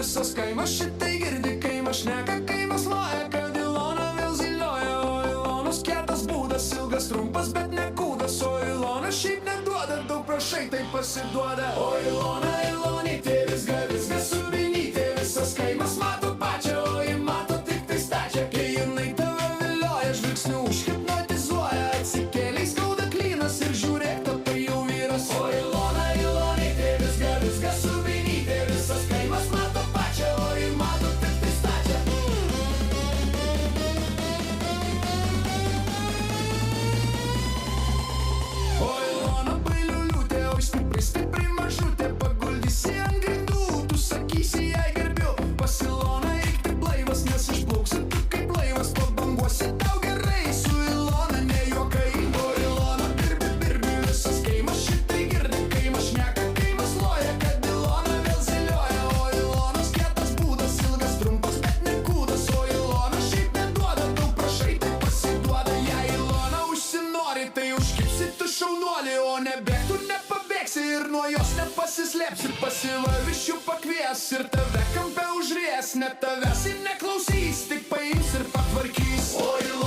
visas kaimas šitai girdi, kaimas šneka, kaimas loja, kad Ilona vėl zilioja. O Ilonos kietas būdas, ilgas trumpas, bet ne kūdas. O Ilona šiaip neduoda, daug prašai, tai pasiduoda. O Ilona, Ilonytė, visga subinytė, visas kaimas mato pačią, o ji mato tik tai stačią. Kai jinai tave vilioja, žvilgsniu užhipnotizuoja, atsikėlei skauda klynas ir žiūrėk, tapai jau vyras. O Ilona, Ilonytė, visga subinytė, visas kaimas mato pačią, o ji mato tik tai stačią. O Ilona bailiuliūtė, o stipri mažutė, paguldysi ant grindų, tu sakysi jai gerbiu. Pas Iloną eik tik blaivas, nes išplauksi tu kaip laivas, pabanguosi tau gerai, su Ilona ne juokai. O Ilona birbi, visas kaimas šitai girdi, kaimas šneka, kaimas loja, kad Ilona vėl zilioja. O Ilonos kietas būdas, ilgas trumpas, bet ne kūdas. O Ilona šiaip neduoda, daug prašai, tai pasiduoda. Jei Ilona užsinori, tai užkipsi tu šaunuolį, o nebėg tu nepabėgsi ir nuo jos nepasislėpsi. Pasivavišių pakvies ir tave kampe užries, net tavęs ir neklausys, tik paims ir patvarkys. O Ilona